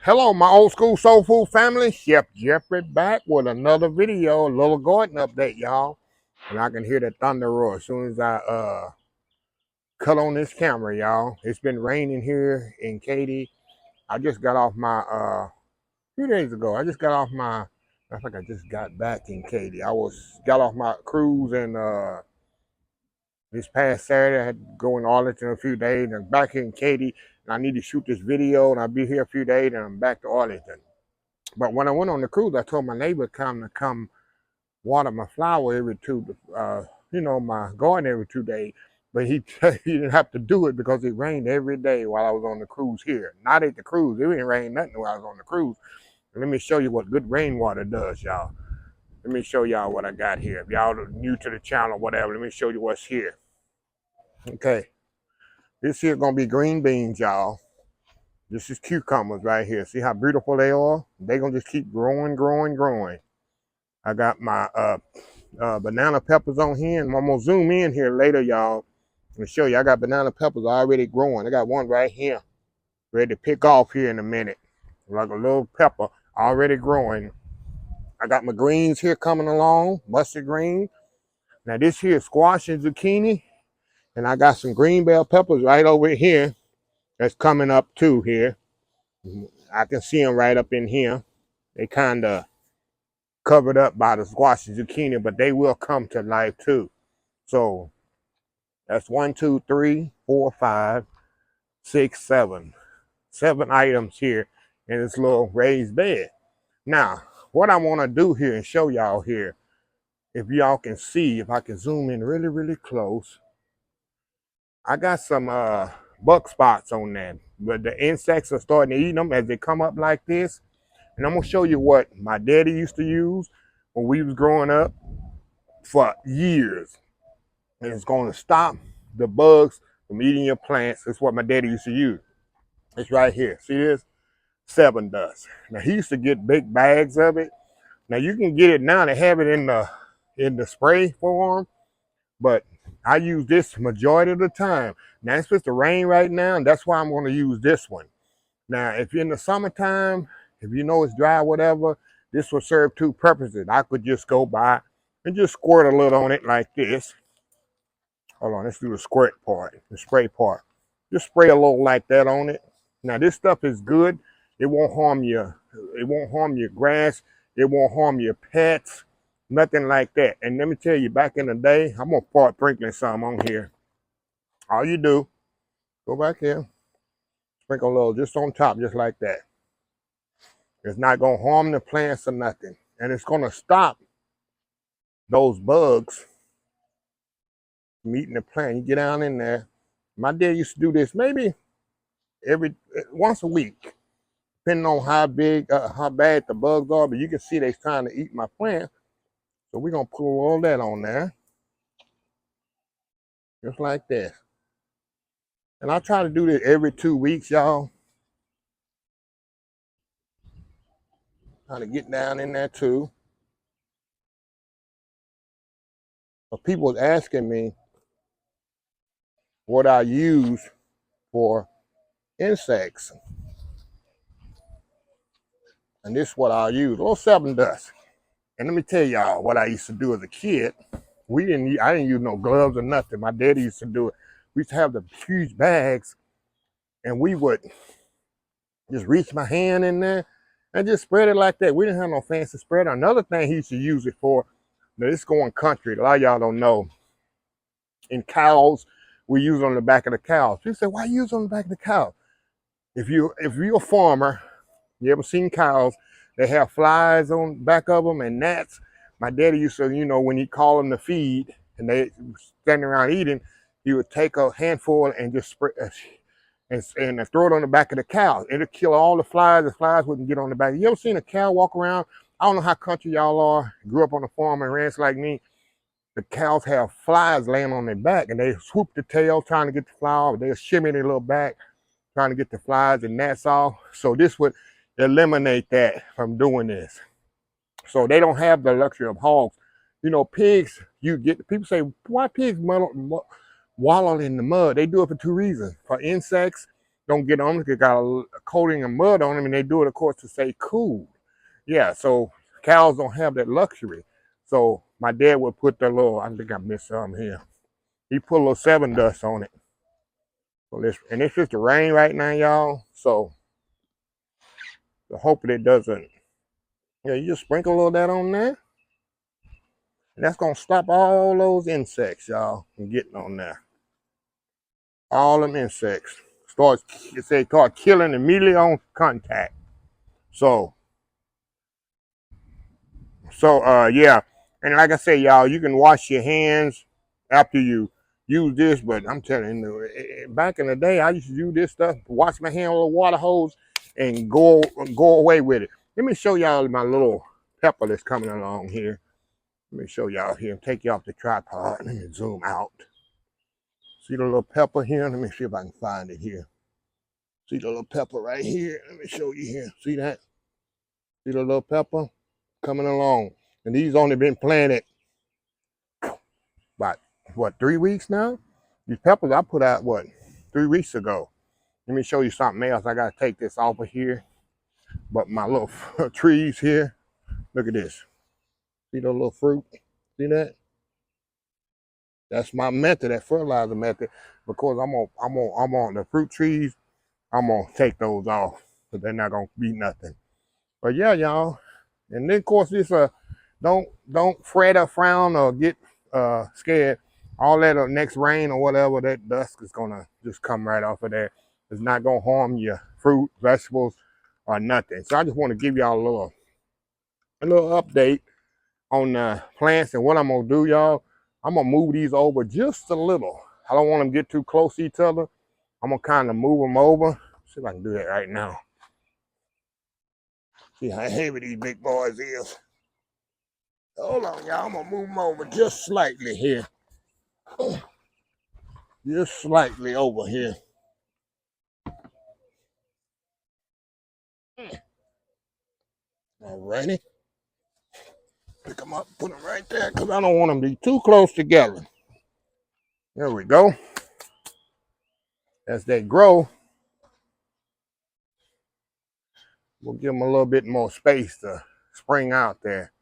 Hello, my old school soul food family. Chef Jeffrey back with another video, a little garden update, y'all. And I can hear the thunder roar as soon as I cut on this camera, y'all. It's been raining here in Katy. I just got off my few days ago. I just got off my I think I just got back in Katy. Got off my cruise and this past Saturday I had to go in Arlington a few days and back in Katy. And I need to shoot this video and I'll be here a few days and I'm back to Arlington. But when I went on the cruise, I told my neighbor to come water my flower my garden every 2 days. But he he didn't have to do it because it rained every day while I was on the cruise here. Not at the cruise. It didn't rain nothing while I was on the cruise. And let me show you what good rainwater does, y'all. Let me show y'all what I got here. If y'all are new to the channel or whatever, let me show you what's here. Okay. This here gonna be green beans, y'all. This is cucumbers right here. See how beautiful they are? They're gonna just keep growing, growing, growing. I got my banana peppers on here, and I'm gonna zoom in here later, y'all, and show you. I got banana peppers already growing. I got one right here, ready to pick off here in a minute, like a little pepper already growing. I got my greens here coming along, mustard green. Now this here is squash and zucchini, and I got some green bell peppers right over here that's coming up too here. I can see them right up in here. They kind of covered up by the squash and zucchini, but they will come to life too. So that's 1, 2, 3, 4, 5, 6, 7. 7 items here in this little raised bed. Now, what I want to do here and show y'all here, if y'all can see, if I can zoom in really, really close, I got some bug spots on them, but the insects are starting to eat them as they come up like this. And I'm gonna show you what my daddy used to use when we was growing up for years. And it's gonna stop the bugs from eating your plants. That's what my daddy used to use. It's right here. See this? Sevin Dust. Now he used to get big bags of it. Now you can get it now. They have it in the spray form, but I use this majority of the time. Now it's supposed to rain right now, and that's why I'm going to use this one. Now, if you're in the summertime, if you know it's dry, whatever, this will serve two purposes. I could just go by and just squirt a little on it like this. Hold on, let's do the squirt part, the spray part. Just spray a little like that on it. Now this stuff is good. It won't harm your grass. It won't harm your pets. Nothing like that. And let me tell you, back in the day, I'm gonna start sprinkling some on here. All you do, go back here, sprinkle a little just on top, just like that. It's not gonna harm the plants or nothing. And it's gonna stop those bugs from eating the plant. You get down in there. My dad used to do this maybe once a week, depending on how bad the bugs are. But you can see they're trying to eat my plant, so we're gonna put all that on there, just like this. And I try to do this every 2 weeks, y'all. Trying to get down in there too. But people was asking me what I use for insects, and this is what I use: a little Sevin Dust. And let me tell y'all what I used to do as a kid. I didn't use no gloves or nothing. My daddy used to do it. We used to have the huge bags, and we would just reach my hand in there and just spread it like that. We didn't have no fancy spreader. Another thing he used to use it for, now this going country, a lot of y'all don't know, in cows, we use it on the back of the cows. People say, why use it on the back of the cow? If you're a farmer, you ever seen cows, they have flies on the back of them and gnats. My daddy used to, when he called them to feed and they standing around eating, he would take a handful and just spray and throw it on the back of the cow. It'll kill all the flies. The flies wouldn't get on the back. You ever seen a cow walk around? I don't know how country y'all are. Grew up on a farm and ranch like me. The cows have flies laying on their back, and they swoop the tail trying to get the fly off. They'll shimmy their little back trying to get the flies and gnats off. So this would eliminate that from doing this. So they don't have the luxury of hogs. Pigs, people say, why pigs wallow in the mud? They do it for two reasons: for insects, don't get on them because it got a coating of mud on them, and they do it, of course, to stay cool. Yeah, so cows don't have that luxury. So my dad would put the little, I think I missed some here. He put a little Sevin Dust on it. So and it's just the rain right now, y'all. So I hope it doesn't. Yeah, you just sprinkle a little of that on there. And that's going to stop all those insects, y'all, from getting on there. All them insects. Start killing immediately on contact. So yeah. And like I say, y'all, you can wash your hands after you use this, but I'm telling you, back in the day, I used to do this stuff, wash my hand with a water hose and go away with it. Let me show y'all my little pepper that's coming along here. Let me show y'all here. Take you off the tripod. Let me zoom out. See the little pepper here? Let me see if I can find it here. See the little pepper right here? Let me show you here. See that? See the little pepper coming along? And these only been planted about, what, 3 weeks now? These peppers I put out, what, 3 weeks ago. Let me show you something else. I got to take this off of here. But my little trees here, look at this. See the little fruit? See that? That's my method, that fertilizer method. Because I'm on the fruit trees, I'm gonna take those off. But they're not gonna be nothing. But yeah, y'all. And then of course this don't fret or frown or get scared. All that next rain or whatever, that dust is gonna just come right off of there. It's not gonna harm your fruit, vegetables, or nothing. So I just want to give y'all a little update on the plants and what I'm gonna do, y'all. I'm gonna move these over just a little. I don't want them to get too close to each other. I'm gonna kind of move them over. See if I can do that right now. See how heavy these big boys is. Hold on, y'all. I'm gonna move them over just slightly here. Just slightly over here. Alrighty. Pick them up, put them right there, because I don't want them to be too close together. There we go. As they grow, we'll give them a little bit more space to spring out there.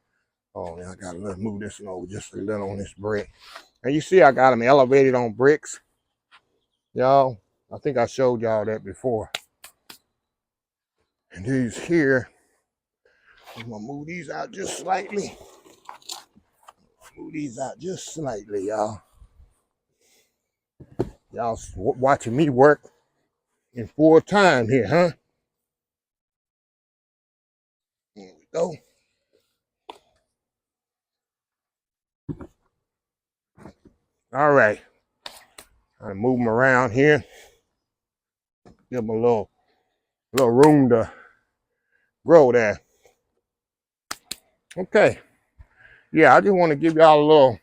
Oh, yeah, I gotta move this one over just a little on this brick. And you see I got them elevated on bricks. Y'all, I think I showed y'all that before. And these here, I'm gonna move these out just slightly. Move these out just slightly, y'all. Y'all watching me work in full time here, huh? There we go. All right. I move them around here. Give them a little room to grow there. Okay. Yeah, I just want to give y'all a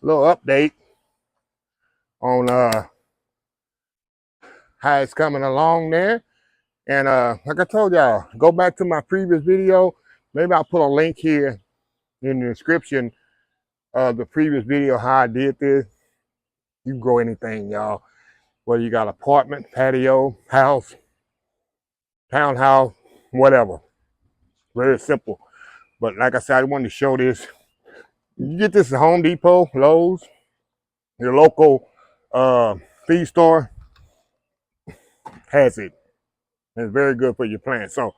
little update on how it's coming along there. And like I told y'all, go back to my previous video. Maybe I'll put a link here in the description of the previous video how I did this. You can grow anything, y'all. Whether you got apartment, patio, house, townhouse, whatever. Very simple. But like I said, I wanted to show this. You get this at Home Depot, Lowe's, your local feed store has it. It's very good for your plants. So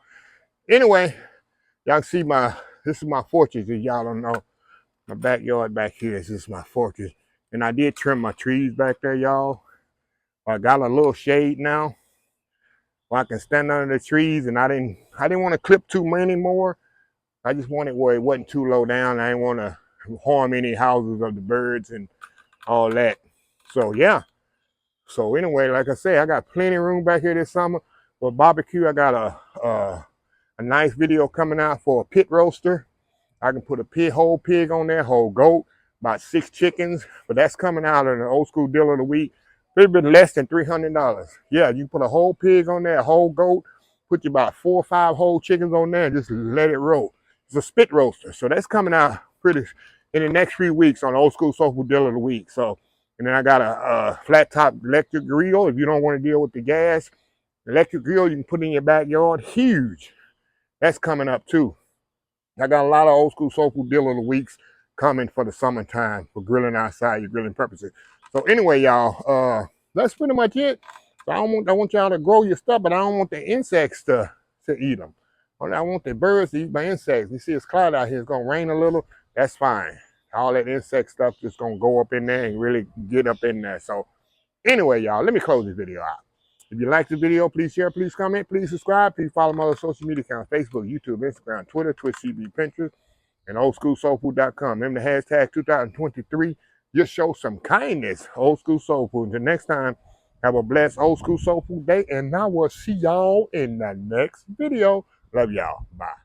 anyway, y'all see this is my fortress. If y'all don't know, my backyard back here is just my fortress. And I did trim my trees back there, y'all. I got a little shade now where I can stand under the trees, and I didn't want to clip too many more. I just wanted where it wasn't too low down. I didn't want to harm any houses of the birds and all that. So yeah. So anyway, like I said, I got plenty of room back here this summer for barbecue. I got a nice video coming out for a pit roaster. I can put a whole pig on there, whole goat, about 6 chickens, but that's coming out in the old school deal of the week. It's been less than $300. Yeah, you put a whole pig on there, a whole goat, put you about 4 or 5 whole chickens on there, and just let it roll. It's a spit roaster, so that's coming out pretty in the next few weeks on old school soulful deal of the week. So And then I got a flat top electric grill. If you don't want to deal with the gas, electric grill you can put in your backyard. Huge. That's coming up too. I got a lot of old school soul food deal of the weeks coming for the summertime for grilling outside, your grilling purposes. So anyway, y'all, that's pretty much it. So I want y'all to grow your stuff, but I don't want the insects to eat them. I want the birds to eat my insects. You see it's cloud out here, it's gonna rain a little, that's fine. All that insect stuff just gonna go up in there and really get up in there. So anyway, y'all, let me close this video out. If you like the video, please share, please comment, please subscribe, please follow my other social media accounts, Facebook, YouTube, Instagram, Twitter, Twitch, CB, Pinterest, and oldschoolsoulfood.com. Remember the hashtag 2023. Just show some kindness, Old School Soul Food. Until next time, have a blessed Old School Soul Food day, and I will see y'all in the next video. Love y'all. Bye.